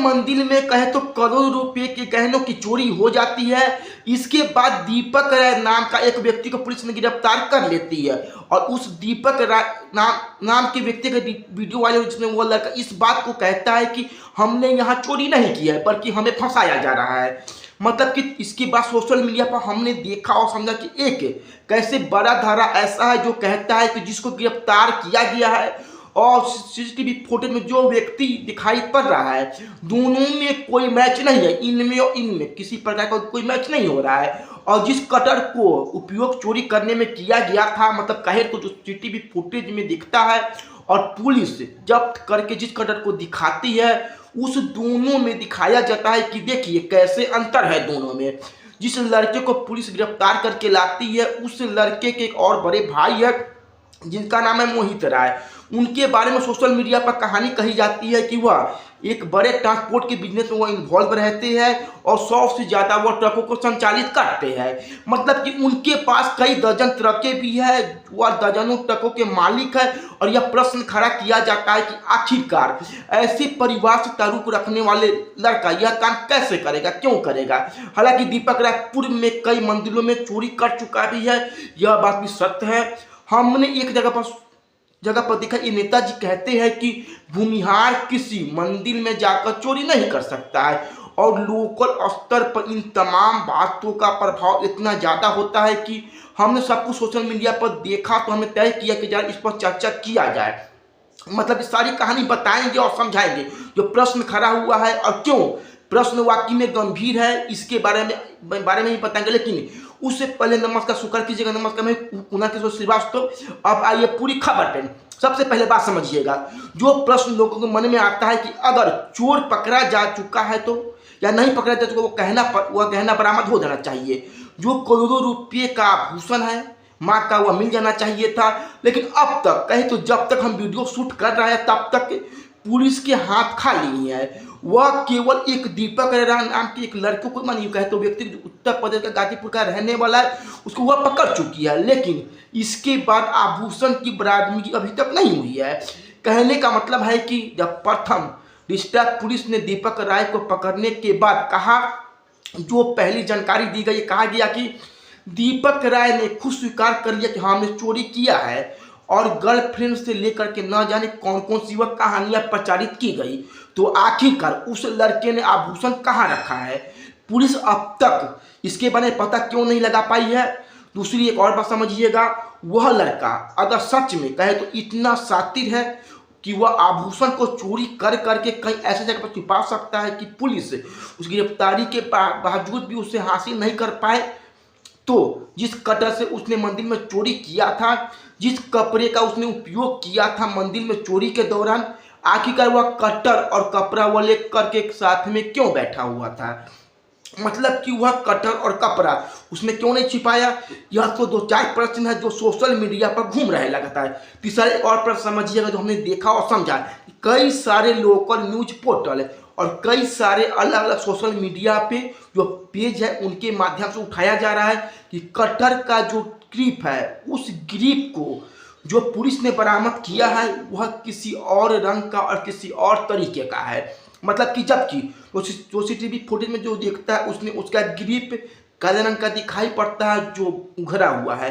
मंदिर में कहे तो करोड़ों रुपए के गहनों की चोरी हो जाती है। इसके बाद दीपक राय नाम का एक व्यक्ति को पुलिस ने गिरफ्तार कर लेती है और उस दीपक राय नाम के व्यक्ति का वीडियो वायरल, जिसमें वो लड़का इस बात को कहता है कि हमने यहाँ चोरी नहीं किया है बल्कि हमें फंसाया जा रहा है। मतलब कि इसके बाद सोशल मीडिया पर हमने देखा और समझा कि एक कैसे बड़ा धारा ऐसा है जो कहता है कि जिसको गिरफ्तार किया गया है और सीसीटीवी फुटेज में जो व्यक्ति दिखाई पड़ रहा है, दोनों में कोई मैच नहीं है। इनमें और इनमें किसी प्रकार का कोई मैच नहीं हो रहा है। और जिस कटर को उपयोग चोरी करने में किया गया था, मतलब कहे तो जो सीसीटीवी फुटेज में दिखता है और पुलिस जब्त करके जिस कटर को दिखाती है, उस दोनों में दिखाया जाता है कि देखिए कैसे अंतर है दोनों में। जिस लड़के को पुलिस गिरफ्तार करके लाती है, उस लड़के के एक और बड़े भाई है जिनका नाम है मोहित राय। उनके बारे में सोशल मीडिया पर कहानी कही जाती है कि वह एक बड़े ट्रांसपोर्ट के बिजनेस में वो इन्वॉल्व रहते हैं और 100 से ज़्यादा वो ट्रकों को संचालित करते हैं। मतलब कि उनके पास कई दर्जन ट्रकें भी है, वह दर्जनों ट्रकों के मालिक है। और यह प्रश्न खड़ा किया जाता है कि आखिरकार ऐसे परिवार से ताल्लुक रखने वाले लड़का यह काम कैसे करेगा, क्यों करेगा। हालांकि दीपक राय पूर्व में कई मंदिरों में चोरी कर चुका भी है, यह बात भी सत्य है। हमने एक जगह पर देखा, ये नेताजी कहते हैं कि भूमिहार किसी मंदिर में जाकर चोरी नहीं कर सकता है और लोकल स्तर पर इन तमाम बातों का प्रभाव इतना ज़्यादा होता है कि हमने सब कुछ सोशल मीडिया पर देखा तो हमें तय किया कि यार इस पर चर्चा किया जाए। मतलब इस सारी कहानी बताएंगे और समझाएंगे जो प्रश्न खड़ा हुआ है और क्यों प्रश्न वाकई में गंभीर है, इसके बारे में ही बताएंगे। लेकिन उससे पहले नमस्कार स्वीकार कीजिएगा। नमस्कार, मैं कुणाल किशोर श्रीवास्तव। अब आइए पूरी खबर पे। सबसे पहले बात समझिएगा, जो प्रश्न लोगों के मन में आता है कि अगर चोर पकड़ा जा चुका है तो या नहीं पकड़ा जा चुका, वह गहना बरामद हो जाना चाहिए। जो करोड़ों रुपये का आभूषण है माँ का, वह मिल जाना चाहिए था। लेकिन अब तक कहे तो जब तक हम वीडियो शूट कर रहे हैं तब तक पुलिस के हाथ खाली है। वह केवल एक दीपक राय नाम के एक लड़के को, मानिए कहे तो व्यक्ति उत्तर प्रदेश का गाजीपुर का रहने वाला है, उसको वह पकड़ चुकी है। लेकिन इसके बाद आभूषण की बरामदगी अभी तक नहीं हुई है। कहने का मतलब है कि जब प्रथम डिस्ट्रिक्ट पुलिस ने दीपक राय को पकड़ने के बाद कहा, जो पहली जानकारी दी गई, कहा गया कि दीपक राय ने खुद स्वीकार कर लिया कि हाँ हमने चोरी किया है और गर्लफ्रेंड से लेकर के न जाने कौन कौन सी वह कहानियां प्रचारित की गई। तो आखिरकार उस लड़के ने आभूषण कहाँ रखा है, पुलिस अब तक इसके बारे में पता क्यों नहीं लगा पाई है। दूसरी एक और बात समझिएगा, वह लड़का अगर सच में कहे तो इतना शातिर है कि वह आभूषण को चोरी कर करके कहीं ऐसे जगह पर छुपा सकता है कि पुलिस उस गिरफ्तारी के बावजूद भी उसे हासिल नहीं कर पाए। तो जिस कटर से उसने मंदिर में चोरी किया था, जिस कपड़े का उसने उपयोग किया था मंदिर में चोरी के दौरान, आखिरकार वह कटर और कपड़ा वो लेकर के साथ में क्यों बैठा हुआ था। मतलब कि वह कटर और कपड़ा उसने क्यों नहीं छिपाया। यह तो दो चार प्रश्न है जो सोशल मीडिया पर घूम रहे लगातार। तीसरा एक और प्रश्न समझिएगा जो हमने देखा और समझा, कई सारे लोकल न्यूज पोर्टल और कई सारे अलग अलग सोशल मीडिया पे जो पेज है उनके माध्यम से उठाया जा रहा है कि कटर का जो ग्रिप है, उस ग्रिप को जो पुलिस ने बरामद किया है वह किसी और रंग का और किसी और तरीके का है। मतलब कि जबकि सीसीटीवी फुटेज में जो देखता है उसने उसका ग्रिप काले रंग का दिखाई पड़ता है जो उघरा हुआ है,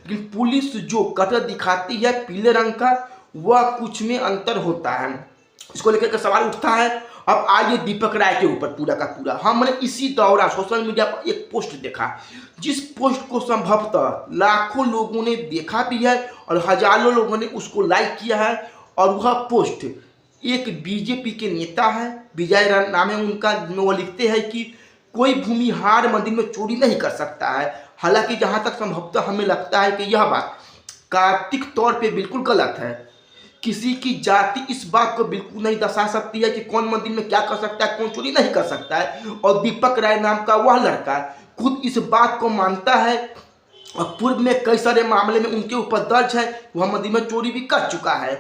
लेकिन पुलिस जो कटर दिखाती है पीले रंग का, वह कुछ में अंतर होता है। इसको लेकर के सवाल उठता है। अब आइए दीपक राय के ऊपर पूरा का पूरा। हमने इसी दौरान सोशल मीडिया पर एक पोस्ट देखा, जिस पोस्ट को संभवतः लाखों लोगों ने देखा भी है और हजारों लोगों ने उसको लाइक किया है। और वह पोस्ट एक बीजेपी के नेता है, विजय नाम है उनका, जिनमें वो लिखते हैं कि कोई भूमिहार मंदिर में चोरी नहीं कर सकता है। हालांकि जहाँ तक संभवतः हमें लगता है कि यह बात कार्तिक तौर पे बिल्कुल गलत है। किसी की जाति इस बात को बिल्कुल नहीं दर्शा सकती है कि कौन मंदिर में क्या कर सकता है, कौन चोरी नहीं कर सकता है। और दीपक राय नाम का वह लड़का खुद इस बात को मानता है और पूर्व में कई सारे मामले में उनके ऊपर दर्ज है, वह मंदिर में चोरी भी कर चुका है।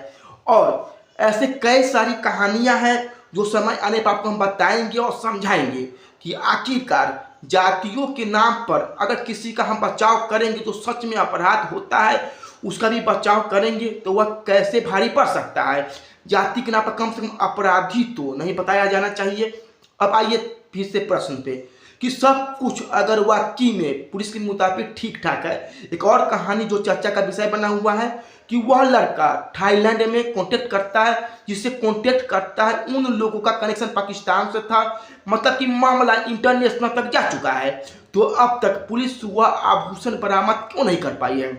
और ऐसे कई सारी कहानियां हैं जो समय आने पर आपको हम बताएंगे और समझाएंगे कि आखिरकार जातियों के नाम पर अगर किसी का हम बचाव करेंगे तो सच में अपराध होता है, उसका भी बचाव करेंगे तो वह कैसे भारी पड़ सकता है। जाति के नाम पर कम से कम अपराधी तो नहीं बताया जाना चाहिए। अब आइए फिर से प्रश्न पे कि सब कुछ अगर वाकई में पुलिस के मुताबिक ठीक ठाक है, एक और कहानी जो चर्चा का विषय बना हुआ है कि वह लड़का थाईलैंड में कांटेक्ट करता है, जिससे कांटेक्ट करता है उन लोगों का कनेक्शन पाकिस्तान से था, मतलब कि मामला इंटरनेशनल तक जा चुका है। तो अब तक पुलिस वह आभूषण बरामद क्यों नहीं कर पाई है?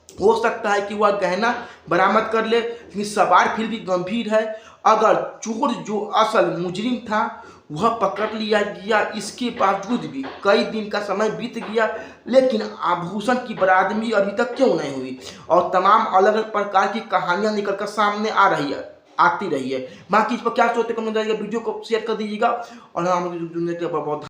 हो सकता है कि वह गहना बरामद कर ले, लेकिन सवाल फिर भी गंभीर है। अगर चोर जो असल मुजरिम था वह पकड़ लिया गया, इसके बावजूद भी कई दिन का समय बीत गया, लेकिन आभूषण की बरामदगी अभी तक क्यों नहीं हुई? और तमाम अलग अलग प्रकार की कहानियां निकल कर सामने आती रही है। बाकी इस पर क्या सोचते कमेंट करिएगा, वीडियो को शेयर कर दीजिएगा और हम जुड़ने के बहुत